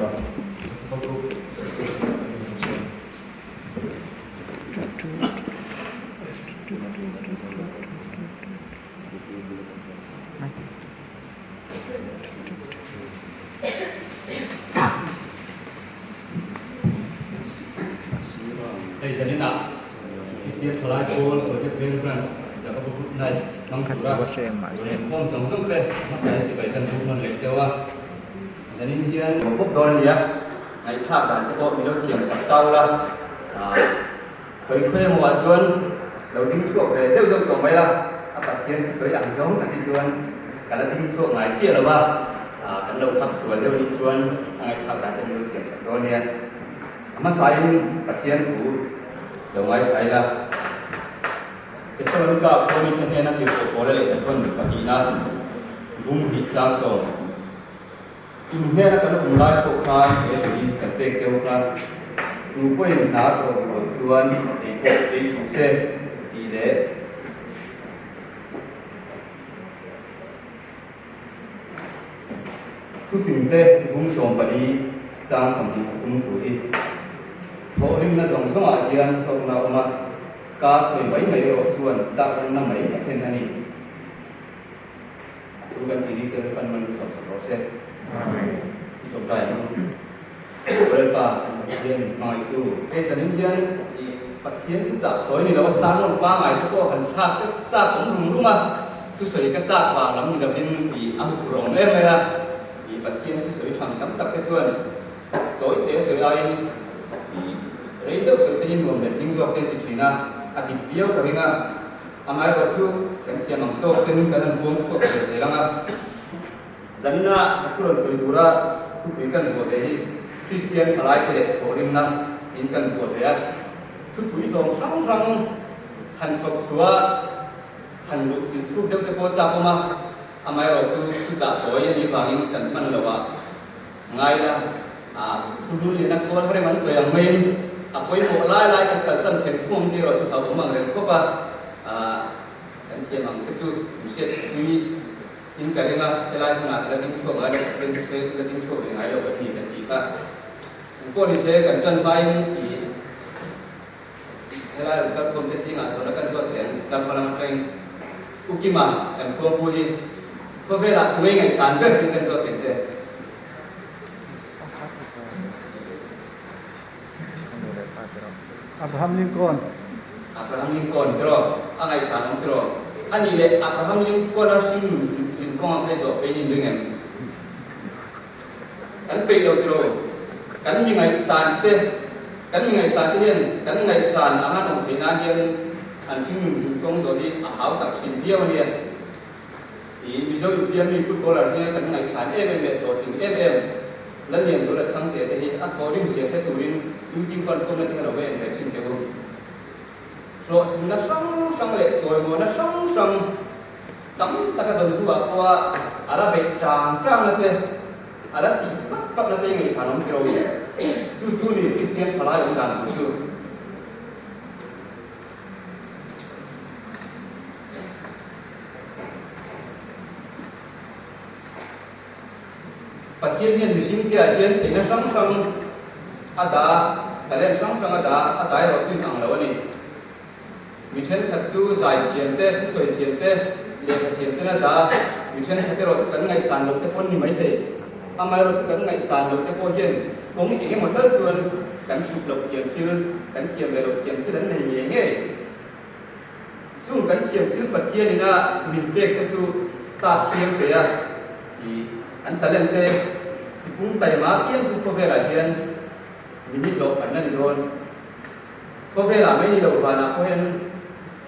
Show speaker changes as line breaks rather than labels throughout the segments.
God. Success
Đây sẽ đến nào Christian Thalai Paul ở trên Vibranceจะก็พูดในบางครั้งว่าห้องสองสุดเลยมาใส่จะไปกันทุกคนเลยเจ้าว่าจะนี่เดียนผมพบตอนนี้ในภาคการจะบอกมีเราเขียนสับเต้าละเคยมาว่าชวนเราทิ้งช่วงเลยเที่ยวตรงไปละอาตัดเทียนสวยอย่างgiốngกันที่ชวนกันแล้วทิ้งช่วงไหนเชี่ยหรือว่ากันเราขับสวนเร็วนี้ชวนในภาคการจะมีเราเขียนสับตัวเนี่ยมาใส่ตัดเทียนถูเดี๋ยวไว้ใช้ละKesulitan komitmen yang kita boleh lihat pun bagaimana bumi jangkau. Ini kalau mulai fokus ini kerja jauhkan, rupa yang nak tujuan di sukses tidak. Tu filmnya bumi sombari jang sambil bumi turi. Thorim na song song ajian kau nak umat. Ka soi mai mai ro chuan ta na mai chen ani tu kan ti te pan man so so se chom tai no bol pa yen mai tu e sanin yen i pathian tu cha toi ni lo sang lo pa mai tu ko han thak te cha pom lu ma tu soi ka cha pa lam ni da bin i a rong em mai la i pathian tu soi thang tam tak te chuan toi te soi ai i rei do soi te yin mom le thing zo te ti china ati piau karinga amai ro chu kan tiam ang to ten kan buang so se langa zanina turon soi dura tu kan bo de Christian Thalai te thorim na in kan bo de tu pui dong sang han chok chua han lu chi tu de te ko cha ma amai ro chu tu cha toy ni wangin kan man lawa ngai la tu lu ni na ko hore man soi ang main apoi mo lai kan san pen phum ti ro chu thau mang ren ko pa kan thia mang te chu set ni in ka renga lai na la din chu ma den se la din chu ngai lo ni kan ti ka ko ni se kan chan bai ni lai kan kom te singa so la kan so ten kan palang train ukima kan ko pu ni ko be la tuai ngai san be kan so ten se
Abraham Lincoln
terus angai sanam terus ani le Abraham Lincoln la sin kong pe so pe ni dengan kan pe do terus kan mi ngai san te yen kan ngai san angan ong thina yen an thing sin kong so di a hau tak thin piao ni i mi so pian ni footballer se kan ngai san em do thin em lan yen so la chang te ni a thorim se te turin Yung kon ko na te ro wen sin te go ro na sang le choi mo na sang tam ta ka dong tu a ko ala be chang na te ala ti fat na te ngai sanom te ro chu ni Christian Thalai ong dan chu pathian yen mi sing te a yen te na sang ada kalian sang ada ro chu ang lo ni mi chen khat chu zai thiam te chu soi thiam te le thiam te na da mi chen khat ro chu kan ngai san lo te pon ni mai te amai ro chu kan ngai san lo te po yen kong e mo ta chuan kan chu lo thiam thil kan thiam le ro thiam thil an nei nge chu kan thiam thil pathian ni na min bek te chu ta thiam te ya i an talen te pung tai ma kian chu ko ve la hian minit lo kan nan ron ko ve la mai ni lo ba na ko hen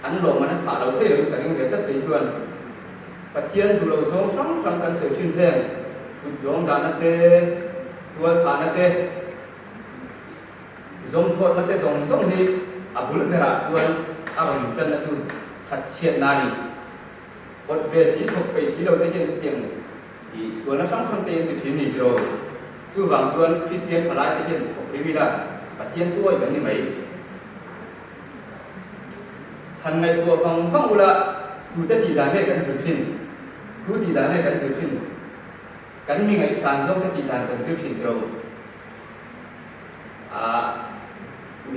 an lo man cha lo te lo kan nge ta ti chuan pathian du lo so sang kan se chin theng tu dong da na te tua tha na te zom thot na te zong ni abul ne ra chuan a ron chan na chu khat chiat na ni kot ve si thok pe si lo te jen tiang i chuan na sang te ti thin ni jo chu wang chuan Christian Thalai te jen thok ri wi la pathian tuai kan ni mai han ngai tua phang ula tu te ti da ne kan su thin tu ti da ne kan su thin kan mi ngai san zong te ti dan kan su thin ro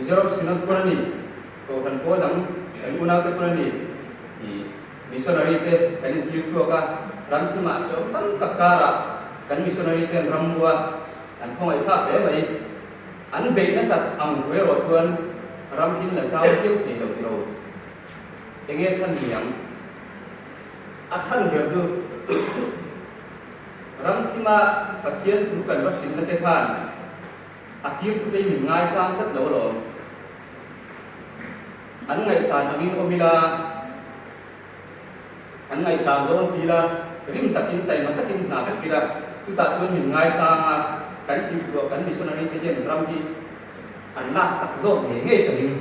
Mizoram Sinod Purani to kan po dang kan unaw te Purani di missionary te kan yutu ka ram ti ma cho tan takara kan missionary te rambua an khong ai tha te mai an be na sat ang we ro thuan ram tin la sao kiu te lo enge chan yang a chan ge tu ram ti ma pathian tu kan wa sin na te khan a kiu tu te min ngai sang sat lo an ngai san angin omila an ngai san zo pila rim takin tai ma takin na pila tu ta chuan min ngai sang kan ti chu kan missionary te jen ram ki an nak chak zo nge ka rim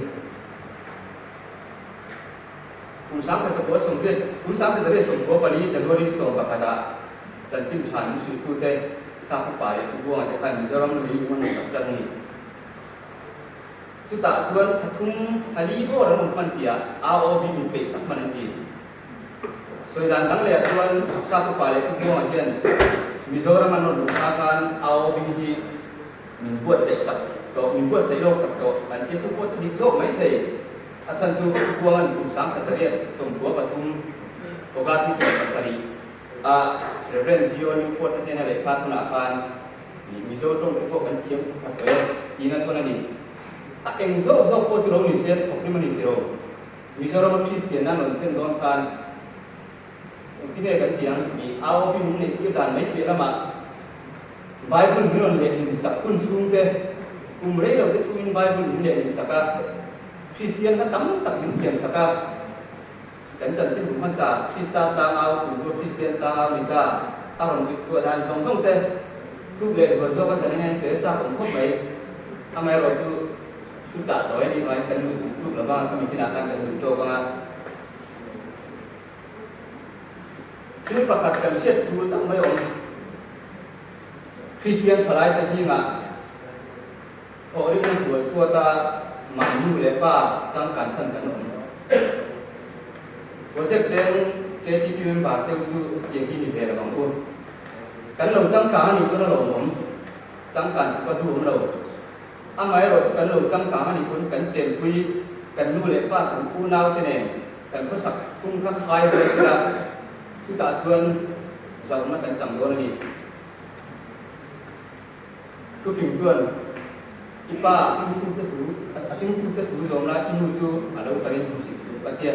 kun sang ka so song pe kun sang ka re song ko pali jan ro ring so ba ka da jan tim chan su tu te sa ku pa su bo te kan mizoram ni mon na ka ni su ta chuan sathum thali bo ram man pia a o bi mi pe sak man ti soi dan dang le chuan sa ku pa le ku bo hian mizoram an no ka kan a o bi hi min buat sai sak to min buat sai lo sak to an ke tu ko tu dik zo mai thei a chan chu kuan ku sang ka re som bo pathum o ga ti so pasari a reverend jion ko ta ne le ka thuna kan mizo tong ko kan thiam ka pe ina thona ni a eng zo ko chu ro ni se thok ni mani ro mizoram christian na no then don kan ti ne kan tiang ni ao bi mun ne ku dan mai pe lama bible ni on le ni sa kun chung te kum re lo te chu in bible ni le ni sa ka christian ka tam tak min siam sa ka kan chan chin ma sa krista ta ao ku christian ta ao ni ka a ron bi chu dan song song te ku le zo zo ka sa ne se cha kom khop mai a mai ro chu cha doi ni mai kan lu chu la ba ka mi chin kan kan to kaชื่อประกาศกันเช็ดทูตั้งไม่ออกคริสเตียนสลายแต่สิงะพอที่มันหัวชัวตาหมันอยู่เลยป้าจังการสั่นกันหนโปรเจกต์เรื่องเกจิพิมพ์บาทเรื่องจูเกี่ยวกับนิเวศของตัวกันหลงจังการนี่ก็หลงผมจังการก็ดูเราอ้าไม่เรากันหลงจังการนี่คนกันเจนคุยกันนู่เลยป้ากันกู้นาวเตเนี่ยกันก็สักคุ้มข้างใครเลยสิละtu ta thuan sau nó kan chang do ni tu phim thuan ipa ku te tu atin ku te tu zom la inu chu alo tarin tu si su patia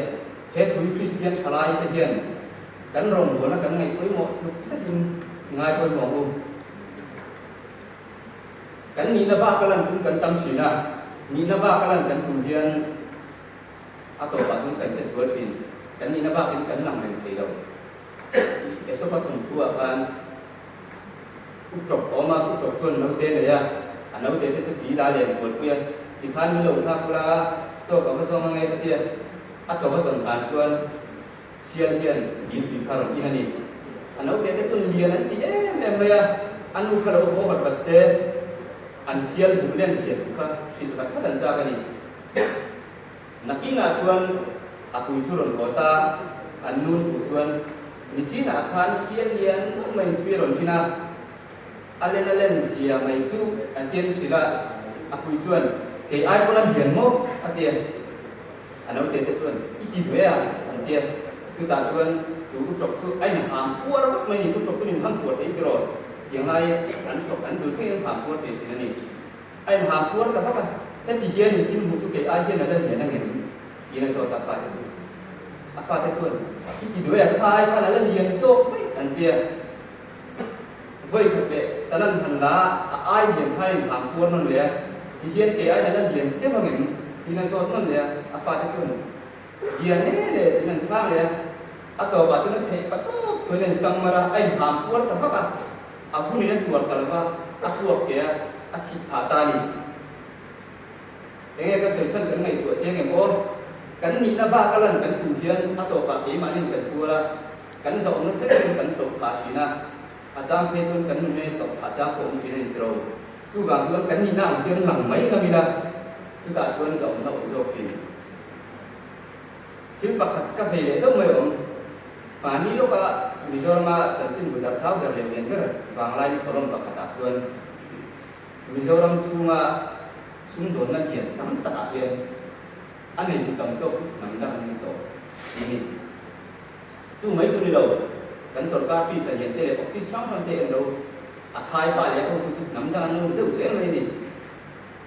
he thu christian thalai te hian kan rom bo na kan ngai koi mo tu sa din ngai koi mo lu kan ni na ba kalan tu kan tam china ni na ba kalan kan tu hian ato ba tu kan che suat fin kan ni na ba kan lang ngai thei lo esok patung tua kan ucap oma ucap tuan naute ne ya naute te tu di da le buat puya di kan mi lo tha kula to ka ba so mangai dia a to ba son kan tuan sian hian di karon ina ni naute te tun dia nan ti em ya anu kalo bo bat se an sial bu len sian ka ti ka dan sa ka ni nakina tuan aku turun kota anun tuan ni China kan sian lian no main firon kina alen sia mai chu antien sila aku chuan ke ai polan hian mo atia anau te chuan iki dwea antia chu ta chuan chu ku chok chu ai na ham puar mai ni ku chok ku ni ham puar te ro yang lai an chok an du ke ham puar te ni ai na ham puar ka ba te ti hian ni mu chu ke ai hian na dan hian na ngen ina so ta pa chu apa te chuan iki dwea khai ka la lian so antia với thực tế sản phẩm hành lá ai hiện hay làm cuốn nó lẽ thì hiện cái ai đã hiện chết vào mình thì nó sốt nó lẽ apa itu hiện này thì mình sang lẽ atau apa itu nanti atau financial samara ai làm cuốn apa kan aku ni nanti buat kalau apa aku oke aci hata ni thế cái sự chân cái ngày của chế ngày bốn cái ni nó ba cái lần cái thủ hiến atau apa cái mà nên cái tua là cái dòng nó sẽ lên cái tổ phá chỉ na aja pe tun kan me to aja ko um kini intro tu ga tuan kan ni nang tiang lang mai na mila tu ta tuan zong na jo fin tin pakhat ka pe le to mai om pa ni lo ka mi jo ma chan tin bu dar sau dar le men ter bang lai ni kolom pakhat ta tuan mi jo ram chu ma xung đột ngăn hiển nắm tạ hiền anh này cầm chốt nắm đăng đi tổ đi chú mấy chú đi đâu cắn sọt cá phi sẽ hiện tệ phi sáng hơn tệ đâu khai bài lại không chú nắm đăng nó tự dễ lên đi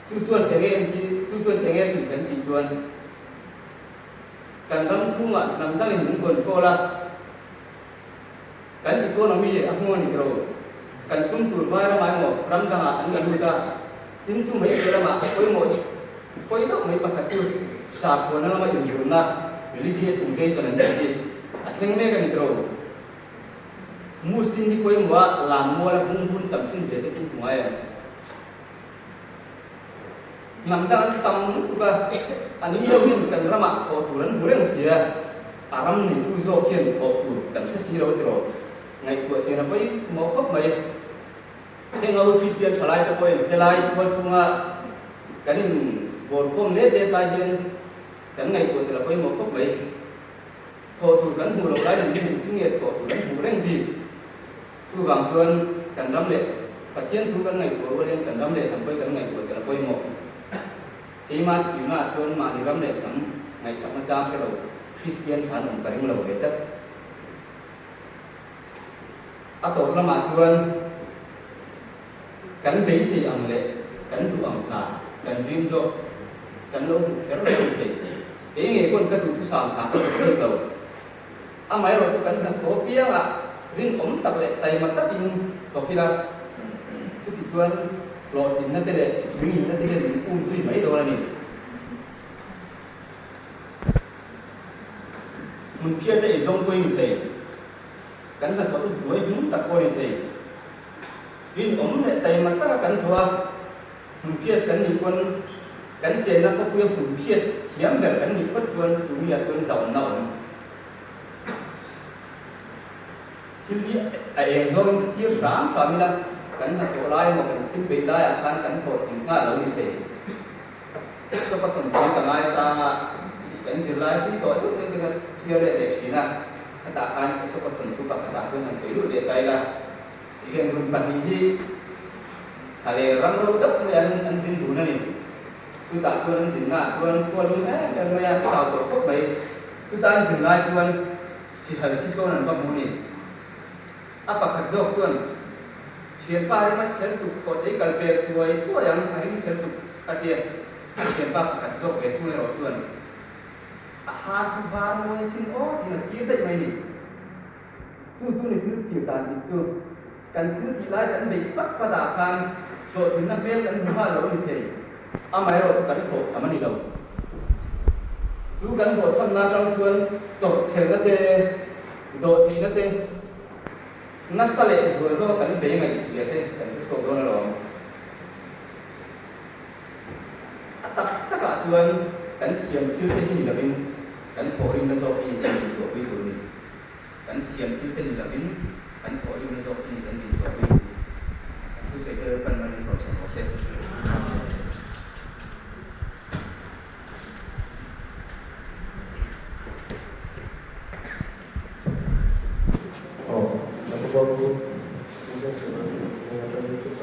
chú chuồn cái nghe chú chuồn cái nghe thì cắn bị chuồn cắn đâm chú mà nắm đăng những quần phô la cắn economy aku mau ni bro cắn sung tu vai ra mai mo ram ka an ga lu ta tin chú mấy cái mà koi đó mấy bác tu sa ko na ma yung na religious education and study athling me ka ni bro muslim ni koi mo lam mo la bung bun tam chin je te kin kumai nam da tam tu ka an ni yo min kan rama ko tu ran bureng sia aram ni tu zo kien ko tu kan si ro tro ngai tu che na pai mo kop mai ke ngau Christian chalai ta koi helai ko chunga kanin bor kom le le lai jen kan ngai tu te la pai mo kop mai ko tu kan hu lo lai ni ni nge ko tu kan hu reng di tu bang chuan kan ram le pathian tu kan ngai tu ro len kan ram le kan pai kan ngai tu te la pai mo ke ma chi na chuan ma ni ram le kan ngai sak ma cham ke lo Christian chan ong ka ring lo le ta ato la ma chuan kan be si ang le kan tu ang na kan rim jo kan lo kan lo te ke nge kon ka tu sam ka ka tu lo a mai ro tu kan kan tho pia la rin om tak le tai ma ta tin tho pi la tu ti chuan lo tin na te le ri na te le sui mai do la ni mun pia te zong koi ni te kan na tho tu boi mun tak ko ni te rin om le tai ma ta kan tho mun pia kan ni kon kan che na ko pia mun pia thiam da kan ni pat chuan chu mi a chuan sau na om Sili ai zong skill ram famila kan na tho lai mo kan sin be lai a kan tho thing ka lo ni te so pa ton ka lai sa kan sir lai ti to tu ni kan sir le le sina ta kan so pa ton tu pa ta tu na sei lu de kai la sian run pa ni ji khale ram ro dak ni an sin du na ni tu ta tu an sin na tu an ko lu na kan ma ya ta ko ko bai tu ta sin lai tu an si hal ti so nan pa mu ni apa khat zo tuan sian pa ri ma chen tu ko dei kal pe tuai tu yang ai chen tu ka dia sian pa khat zo pe tu le ro tuan ha su ba mo sin o ni ki dai mai ni tu ni tu ti ta ni tu kan tu ti lai kan be fat fa da kan so tin na bel kan ma lo ni te a mai ro kan ko sama ni lo tu kan ko cham na tang tuan to thel na te do thi na te na sale zo kan be ngai sia te kan ko do na lo atak ta ka chuan kan thiam thil te ni la bin kan tho ring na zo pi ni zo pi du ni kan thiam thil te ni la bin kan tho ring na zo pi ni kan ni zo pi tu se te pan man ni so se